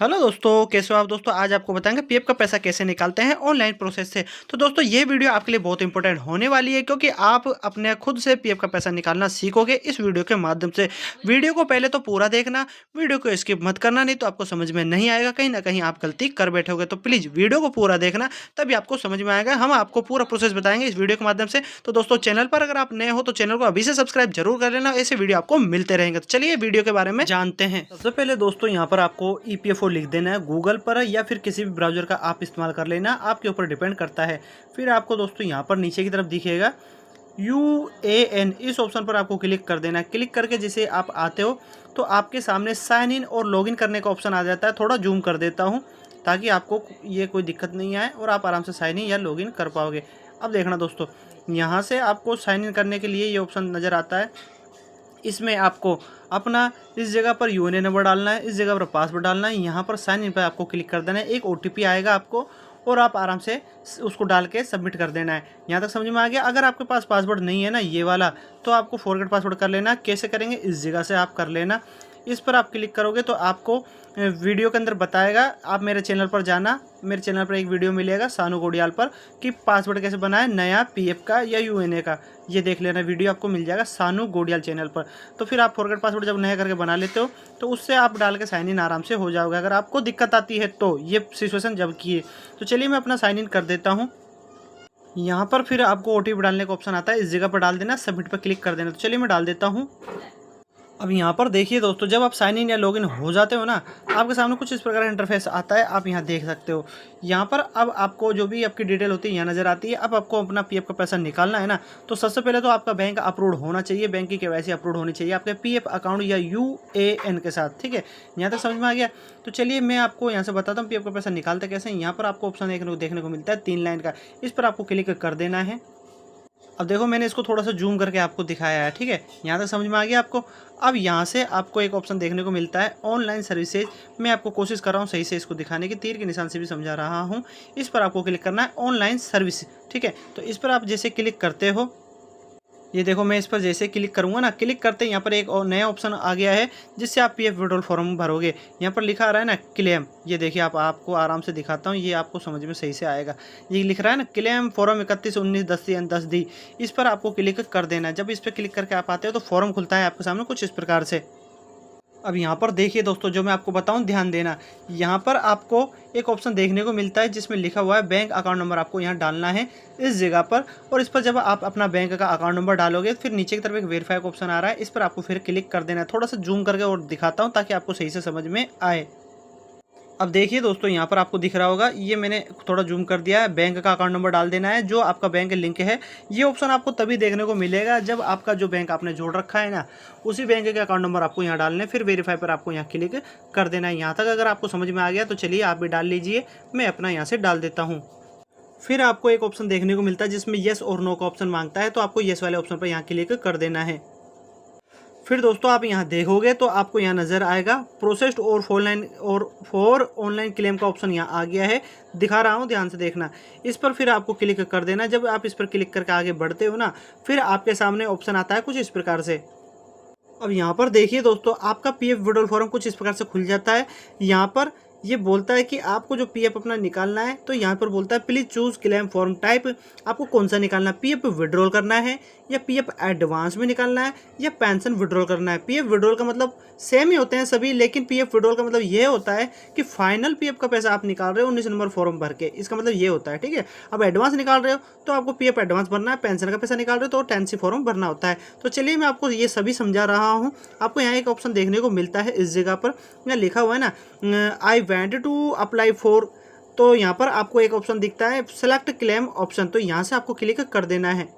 Hello दोस्तों, कैसे हो आप दोस्तों। आज आपको बताएंगे पीएफ का पैसा कैसे निकालते हैं ऑनलाइन प्रोसेस से। तो दोस्तों ये वीडियो आपके लिए बहुत इंपॉर्टेंट होने वाली है, क्योंकि आप अपने खुद से पीएफ का पैसा निकालना सीखोगे इस वीडियो के माध्यम से। वीडियो को पहले तो पूरा देखना, वीडियो को स्किप मत करना, नहीं तो आपको समझ में नहीं आएगा, कहीं ना कहीं आप गलती कर बैठोगे। तो प्लीज़ वीडियो को पूरा देखना, तभी आपको समझ में आएगा। हम आपको पूरा प्रोसेस बताएंगे इस वीडियो के माध्यम से। तो दोस्तों चैनल पर अगर आप नए हो तो चैनल को अभी से सब्सक्राइब जरूर कर लेना, ऐसे वीडियो आपको मिलते रहेंगे। तो चलिए वीडियो के बारे में जानते हैं। सबसे पहले दोस्तों यहाँ पर आपको ईपीएफओ लिख देना है गूगल पर, या फिर किसी भी ब्राउजर का आप इस्तेमाल कर लेना, आपके ऊपर डिपेंड करता है। फिर आपको दोस्तों यहाँ पर नीचे की तरफ दिखेगा UAN, इस ऑप्शन पर आपको क्लिक कर देना है। क्लिक करके जैसे आप आते हो तो आपके सामने साइन इन और लॉगिन करने का ऑप्शन आ जाता है। थोड़ा जूम कर देता हूँ ताकि आपको ये कोई दिक्कत नहीं आए और आप आराम से साइन इन या लॉगिन कर पाओगे। अब देखना दोस्तों, यहाँ से आपको साइन इन करने के लिए ये ऑप्शन नज़र आता है। इसमें आपको अपना इस जगह पर यूएनए नंबर डालना है, इस जगह पर पासवर्ड डालना है। यहाँ पर साइन इन पर आपको क्लिक कर देना है। एक OTP आएगा आपको और आप आराम से उसको डाल के सबमिट कर देना है। यहाँ तक समझ में आ गया। अगर आपके पास पासवर्ड नहीं है ना ये वाला, तो आपको फॉरगेट पासवर्ड कर लेना। कैसे करेंगे, इस जगह से आप कर लेना। इस पर आप क्लिक करोगे तो आपको वीडियो के अंदर बताएगा। आप मेरे चैनल पर जाना, मेरे चैनल पर एक वीडियो मिलेगा सानू गोडियाल पर कि पासवर्ड कैसे बनाए नया पीएफ का या यूएनए का। ये देख लेना, वीडियो आपको मिल जाएगा सानू गोडियाल चैनल पर। तो फिर आप फॉरगेट पासवर्ड जब नया करके बना लेते हो तो उससे आप डाल के साइन इन आराम से हो जाओगे। अगर आपको दिक्कत आती है तो ये सिचुएशन जब की है। तो चलिए मैं अपना साइन इन कर देता हूँ। यहाँ पर फिर आपको OTP डालने का ऑप्शन आता है, इस जगह पर डाल देना, सबमिट पर क्लिक कर देना। तो चलिए मैं डाल देता हूँ। अब यहाँ पर देखिए दोस्तों, जब आप साइन इन या लॉगिन हो जाते हो ना, आपके सामने कुछ इस प्रकार का इंटरफेस आता है। आप यहाँ देख सकते हो। यहाँ पर अब आपको जो भी आपकी डिटेल होती है यहाँ नज़र आती है। अब आपको अपना पीएफ का पैसा निकालना है ना, तो सबसे पहले तो आपका बैंक अप्रूव होना चाहिए, बैंक की KYC अप्रूव होनी चाहिए आपके पीएफ अकाउंट या UAN के साथ। ठीक है, यहाँ तक समझ में आ गया। तो चलिए मैं आपको यहाँ से बताता हूँ पीएफ का पैसा निकालते कैसे। यहाँ पर आपको ऑप्शन देखने को मिलता है 3 लाइन का, इस पर आपको क्लिक कर देना है। अब देखो मैंने इसको थोड़ा सा जूम करके आपको दिखाया है। ठीक है, यहाँ तक समझ में आ गया आपको। अब यहाँ से आपको एक ऑप्शन देखने को मिलता है ऑनलाइन सर्विसेज। मैं आपको कोशिश कर रहा हूँ सही से इसको दिखाने की, तीर के निशान से भी समझा रहा हूँ। इस पर आपको क्लिक करना है ऑनलाइन सर्विस। ठीक है, तो इस पर आप जैसे क्लिक करते हो, ये देखो मैं इस पर जैसे क्लिक करूंगा ना, क्लिक करते यहाँ पर एक और नया ऑप्शन आ गया है जिससे आप पीएफ विड्रॉल फॉर्म भरोगे। यहाँ पर लिखा आ रहा है ना क्लेम, ये देखिए आपको आराम से दिखाता हूँ, ये आपको समझ में सही से आएगा। ये लिख रहा है ना क्लेम फॉर्म 31/19/10 इस पर आपको क्लिक कर देना है। जब इस पर क्लिक करके आप आते हो तो फॉर्म खुलता है आपके सामने कुछ इस प्रकार से। अब यहाँ पर देखिए दोस्तों, जो मैं आपको बताऊं ध्यान देना। यहाँ पर आपको एक ऑप्शन देखने को मिलता है जिसमें लिखा हुआ है बैंक अकाउंट नंबर, आपको यहाँ डालना है इस जगह पर। और इस पर जब आप अपना बैंक का अकाउंट नंबर डालोगे, फिर नीचे की तरफ एक वेरीफाई का ऑप्शन आ रहा है, इस पर आपको फिर क्लिक कर देना है। थोड़ा सा जूम करके और दिखाता हूँ ताकि आपको सही से समझ में आए। अब देखिए दोस्तों, यहाँ पर आपको दिख रहा होगा, ये मैंने थोड़ा जूम कर दिया है। बैंक का अकाउंट नंबर डाल देना है, जो आपका बैंक लिंक है। ये ऑप्शन आपको तभी देखने को मिलेगा जब आपका जो बैंक आपने जोड़ रखा है ना, उसी बैंक के अकाउंट नंबर आपको यहाँ डालने, फिर वेरीफाई पर आपको यहाँ क्लिक कर देना है। यहाँ तक अगर आपको समझ में आ गया तो चलिए आप भी डाल लीजिए, मैं अपना यहाँ से डाल देता हूँ। फिर आपको एक ऑप्शन देखने को मिलता है जिसमें येस और नो का ऑप्शन मांगता है, तो आपको येस वाले ऑप्शन पर यहाँ क्लिक कर देना है। फिर दोस्तों आप यहाँ देखोगे तो आपको यहाँ नज़र आएगा प्रोसेस्ड और फॉर ऑनलाइन क्लेम का ऑप्शन यहाँ आ गया है, दिखा रहा हूँ, ध्यान से देखना। इस पर फिर आपको क्लिक कर देना। जब आप इस पर क्लिक करके आगे बढ़ते हो ना, फिर आपके सामने ऑप्शन आता है कुछ इस प्रकार से। अब यहाँ पर देखिए दोस्तों, आपका पीएफ विड्रॉल फॉर्म कुछ इस प्रकार से खुल जाता है। यहाँ पर ये बोलता है कि आपको जो पीएफ अपना निकालना है, तो यहाँ पर बोलता है please choose claim form type. आपको कौन सा निकालना है, पीएफ विड्रॉल करना है या पीएफ एडवांस में निकालना है या पेंशन विड्रॉल करना है। पीएफ विड्रॉल का मतलब सेम ही होते हैं सभी, लेकिन पीएफ विड्रॉल का मतलब ये होता है कि फाइनल पीएफ का पैसा आप निकाल रहे हो 19 नंबर फॉर्म भर के, इसका मतलब ये होता है। ठीक है, अब एडवांस निकाल रहे हो तो आपको पीएफ एडवांस भरना है, पेंशन का पैसा निकाल रहे हो तो 10C फॉर्म भरना होता है। तो चलिए मैं आपको ये सभी समझा रहा हूँ। आपको यहाँ एक ऑप्शन देखने को मिलता है इस जगह पर, यहाँ लिखा हुआ है ना I want to apply for, तो यहाँ पर आपको एक ऑप्शन दिखता है सेलेक्ट क्लेम ऑप्शन, तो यहाँ से आपको क्लिक कर देना है।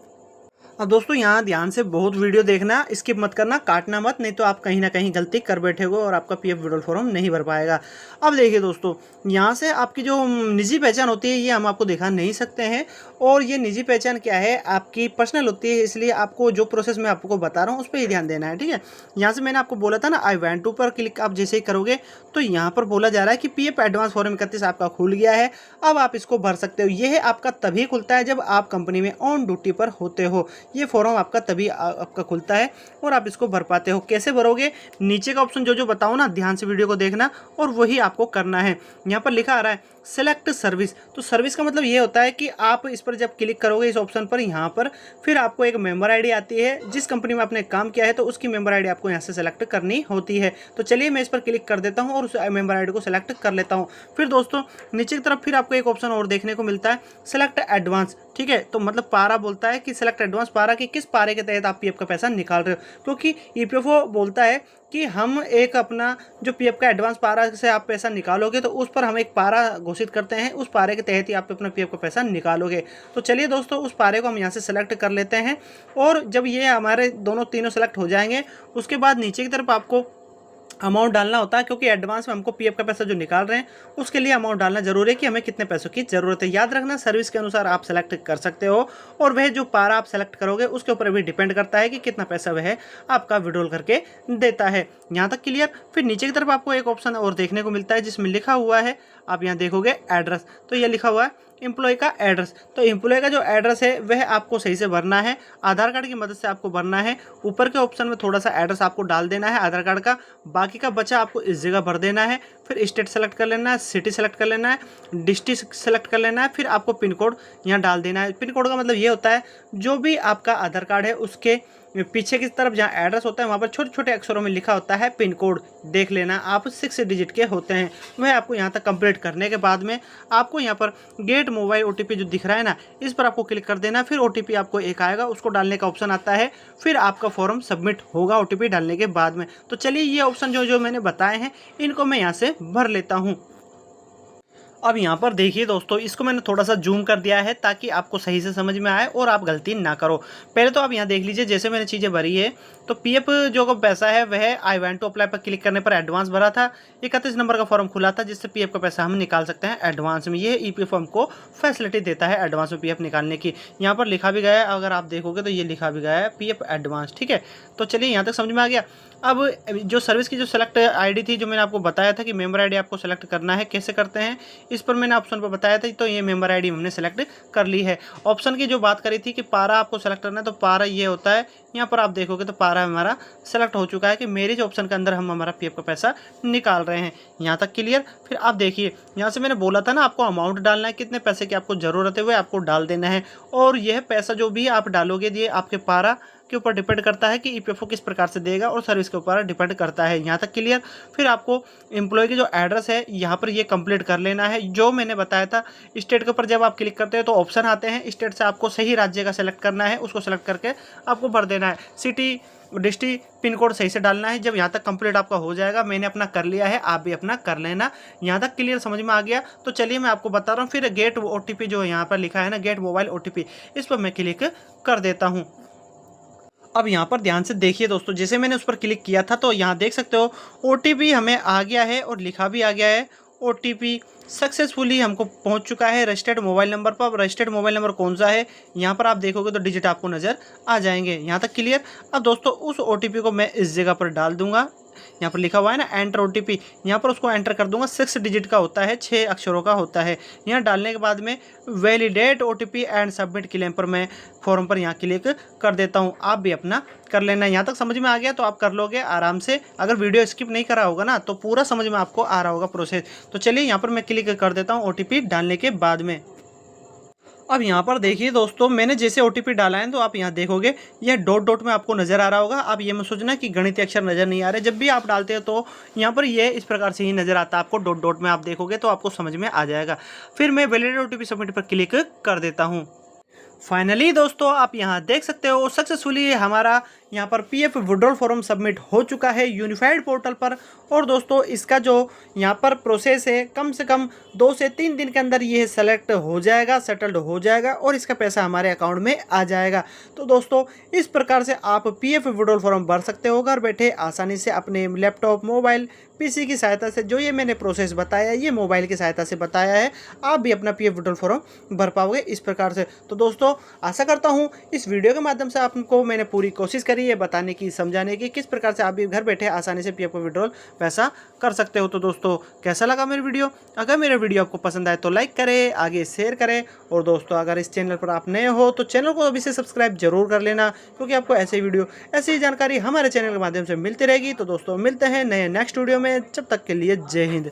अब दोस्तों यहाँ ध्यान से बहुत वीडियो देखना, स्किप मत करना, काटना मत, नहीं तो आप कहीं ना कहीं गलती कर बैठेगे और आपका पीएफ विड्रॉल फॉर्म नहीं भर पाएगा। अब देखिए दोस्तों, यहाँ से आपकी जो निजी पहचान होती है ये हम आपको दिखा नहीं सकते हैं, और ये निजी पहचान क्या है आपकी पर्सनल होती है, इसलिए आपको जो प्रोसेस मैं आपको बता रहा हूँ उस पर ही ध्यान देना है। ठीक है, यहाँ से मैंने आपको बोला था ना आई वांट टू पर क्लिक आप जैसे ही करोगे तो यहाँ पर बोला जा रहा है कि पीएफ एडवांस फॉर्म 31 आपका खुल गया है, अब आप इसको भर सकते हो। ये है आपका तभी खुलता है जब आप कंपनी में ऑन ड्यूटी पर होते हो। ये फॉर्म आपका तभी आपका खुलता है और आप इसको भर पाते हो। कैसे भरोगे, नीचे का ऑप्शन जो बताओ ना, ध्यान से वीडियो को देखना और वही आपको करना है। यहाँ पर लिखा आ रहा है सेलेक्ट सर्विस। तो सर्विस का मतलब ये होता है कि आप इस पर जब क्लिक करोगे इस ऑप्शन पर, यहाँ पर फिर आपको एक मेंबर आईडी आती है। जिस कंपनी में आपने काम किया है तो उसकी मेंबर आईडी आपको यहाँ से सेलेक्ट करनी होती है। तो चलिए मैं इस पर क्लिक कर देता हूँ और उस मेंबर आईडी को सेलेक्ट कर लेता हूँ। फिर दोस्तों नीचे की तरफ फिर आपको एक ऑप्शन और देखने को मिलता है सेलेक्ट एडवांस। ठीक है, तो मतलब पारा बोलता है कि सेलेक्ट एडवांस पारा कि किस पारे के तहत आप पीएफ का पैसा निकाल रहे हो, क्योंकि ईपीएफओ बोलता है कि हम एक अपना जो पीएफ का एडवांस पारा से आप पैसा निकालोगे तो उस पर हम एक पारा घोषित करते हैं, उस पारे के तहत ही आप अपना पीएफ का पैसा निकालोगे। तो चलिए दोस्तों उस पारे को हम यहाँ से सेलेक्ट कर लेते हैं और जब ये हमारे तीनों सेलेक्ट हो जाएंगे उसके बाद नीचे की तरफ आपको अमाउंट डालना होता है, क्योंकि एडवांस में हमको पीएफ का पैसा जो निकाल रहे हैं उसके लिए अमाउंट डालना जरूरी है कि हमें कितने पैसों की ज़रूरत है। याद रखना सर्विस के अनुसार आप सेलेक्ट कर सकते हो और वह जो पारा आप सेलेक्ट करोगे उसके ऊपर भी डिपेंड करता है कि कितना पैसा वह आपका विड्रॉल करके देता है। यहाँ तक क्लियर। फिर नीचे की तरफ आपको एक ऑप्शन और देखने को मिलता है जिसमें लिखा हुआ है, आप यहाँ देखोगे एड्रेस, तो यह लिखा हुआ है एम्प्लॉय का एड्रेस। तो एम्प्लॉय का जो एड्रेस है वह आपको सही से भरना है, आधार कार्ड की मदद से आपको भरना है। ऊपर के ऑप्शन में थोड़ा सा एड्रेस आपको डाल देना है आधार कार्ड का, बाकी का बचा आपको इस जगह भर देना है। फिर स्टेट सेलेक्ट कर लेना है, सिटी सेलेक्ट कर लेना है, डिस्ट्रिक्ट सेलेक्ट कर लेना है, फिर आपको पिन कोड यहाँ डाल देना है। पिन कोड का मतलब ये होता है जो भी आपका आधार कार्ड है उसके पीछे की तरफ जहाँ एड्रेस होता है वहाँ पर छोटे छोटे अक्षरों में लिखा होता है पिन कोड, देख लेना आप 6 डिजिट के होते हैं। वह आपको यहाँ तक कंप्लीट करने के बाद में आपको यहाँ पर गेट मोबाइल ओटीपी जो दिख रहा है ना, इस पर आपको क्लिक कर देना। फिर ओटीपी आपको एक आएगा, उसको डालने का ऑप्शन आता है, फिर आपका फॉर्म सबमिट होगा ओटीपी डालने के बाद में। तो चलिए ये ऑप्शन जो मैंने बताए हैं इनको मैं यहाँ से भर लेता हूँ। अब यहाँ पर देखिए दोस्तों, इसको मैंने थोड़ा सा जूम कर दिया है ताकि आपको सही से समझ में आए और आप गलती ना करो। पहले तो आप यहाँ देख लीजिए, जैसे मैंने चीज़ें भरी है तो पीएफ जो पैसा है वह आई वांट टू अप्लाई पर क्लिक करने पर एडवांस भरा था। 31 नंबर का फॉर्म खुला था जिससे पीएफ का पैसा हम निकाल सकते हैं एडवांस में। ये ईपीएफ हमको फैसिलिटी देता है एडवांस में पीएफ निकालने की। यहाँ पर लिखा भी गया है, अगर आप देखोगे तो ये लिखा भी गया है पीएफ एडवांस। ठीक है, तो चलिए यहाँ तक समझ में आ गया। अब जो सर्विस की जो सेलेक्ट आईडी थी, जो मैंने आपको बताया था कि मेंबर आईडी आपको सेलेक्ट करना है, कैसे करते हैं इस पर मैंने ऑप्शन पर बताया था। तो ये मेंबर आईडी हमने सेलेक्ट कर ली है। ऑप्शन की जो बात करी थी कि पारा आपको सेलेक्ट करना है, तो पारा ये होता है, यहाँ पर आप देखोगे तो पारा हमारा सेलेक्ट हो चुका है कि मेरे जो ऑप्शन के अंदर हम हमारा पीएफ का पैसा निकाल रहे हैं। यहाँ तक क्लियर। फिर आप देखिए यहाँ से मैंने बोला था ना आपको अमाउंट डालना है, कितने पैसे की आपको ज़रूरत है वह आपको डाल देना है। और यह पैसा जो भी आप डालोगे ये आपके पारा के ऊपर डिपेंड करता है कि ईपीएफओ किस प्रकार से देगा और सर्विस के ऊपर डिपेंड करता है। यहाँ तक क्लियर। फिर आपको एम्प्लॉय की जो एड्रेस है यहाँ पर ये कंप्लीट कर लेना है जो मैंने बताया था। स्टेट के ऊपर जब आप क्लिक करते हैं तो ऑप्शन आते हैं, स्टेट से आपको सही राज्य का सेलेक्ट करना है, उसको सेलेक्ट करके आपको भर देना है। सिटी डिस्ट्रिक्ट पिन कोड सही से डालना है। जब यहाँ तक कंप्लीट आपका हो जाएगा, मैंने अपना कर लिया है, आप भी अपना कर लेना। यहाँ तक क्लियर समझ में आ गया। तो चलिए मैं आपको बता रहा हूँ। फिर गेट ओटीपी जो यहाँ पर लिखा है ना, गेट मोबाइल ओटीपी, इस पर मैं क्लिक कर देता हूँ। अब यहाँ पर ध्यान से देखिए दोस्तों, जैसे मैंने उस पर क्लिक किया था तो यहाँ देख सकते हो ओटीपी हमें आ गया है और लिखा भी आ गया है ओटीपी सक्सेसफुली हमको पहुंच चुका है रजिस्टर्ड मोबाइल नंबर पर। अब रजिस्टर्ड मोबाइल नंबर कौन सा है यहाँ पर आप देखोगे तो डिजिट आपको नज़र आ जाएंगे। यहाँ तक क्लियर। अब दोस्तों उस ओटीपी को मैं इस जगह पर डाल दूंगा। यहाँ पर लिखा हुआ है ना एंटर ओटीपी, यहाँ पर उसको एंटर कर दूंगा। 6 डिजिट का होता है, 6 अक्षरों का होता है। यहाँ डालने के बाद में validate OTP and submit claim पर मैं फॉर्म पर यहाँ क्लिक कर देता हूँ। आप भी अपना कर लेना। यहाँ तक समझ में आ गया तो आप कर लोगे आराम से। अगर वीडियो स्किप नहीं करा होगा ना तो पूरा समझ में आपको आ रहा होगा प्रोसेस। तो चलिए यहाँ पर मैं क्लिक कर देता हूँ ओटीपी डालने के बाद में। अब यहाँ पर देखिए दोस्तों, मैंने जैसे ओटीपी डाला है तो आप यहाँ देखोगे यह डॉट डॉट में आपको नज़र आ रहा होगा। आप ये मत सोचना कि गणितीय अक्षर नज़र नहीं आ रहे। जब भी आप डालते हो तो यहाँ पर ये इस प्रकार से ही नज़र आता है आपको। डॉट डॉट में आप देखोगे तो आपको समझ में आ जाएगा। फिर मैं वैलिडेट ओटीपी सबमिट पर क्लिक कर देता हूँ। फाइनली दोस्तों आप यहाँ देख सकते हो सक्सेसफुली हमारा यहाँ पर पीएफ विड्रॉल फॉर्म सबमिट हो चुका है यूनिफाइड पोर्टल पर। और दोस्तों इसका जो यहाँ पर प्रोसेस है कम से कम 2 से 3 दिन के अंदर ये सेलेक्ट हो जाएगा, सेटल्ड हो जाएगा और इसका पैसा हमारे अकाउंट में आ जाएगा। तो दोस्तों इस प्रकार से आप पीएफ विड्रॉल फॉर्म भर सकते हो घर बैठे आसानी से अपने लैपटॉप, मोबाइल, पीसी की सहायता से। जो ये मैंने प्रोसेस बताया ये मोबाइल की सहायता से बताया है, आप भी अपना पीएफ विड्रॉल फॉर्म भर पाओगे इस प्रकार से। तो दोस्तों आशा करता हूँ इस वीडियो के माध्यम से आपको मैंने पूरी कोशिश करी जानकारी है बताने की, समझाने की, किस प्रकार से आप भी घर बैठे आसानी से पीएफ को विड्रॉल पैसा कर सकते हो। तो दोस्तों कैसा लगा मेरी वीडियो? अगर मेरा वीडियो आपको पसंद आए तो लाइक करें, आगे शेयर करें, और दोस्तों अगर इस चैनल पर आप नए हो तो चैनल को अभी से सब्सक्राइब जरूर कर लेना, क्योंकि आपको ऐसे वीडियो, ऐसी जानकारी हमारे चैनल के माध्यम से मिलती रहेगी। तो दोस्तों मिलते हैं नए नेक्स्ट वीडियो में, जब तक के लिए जय हिंद।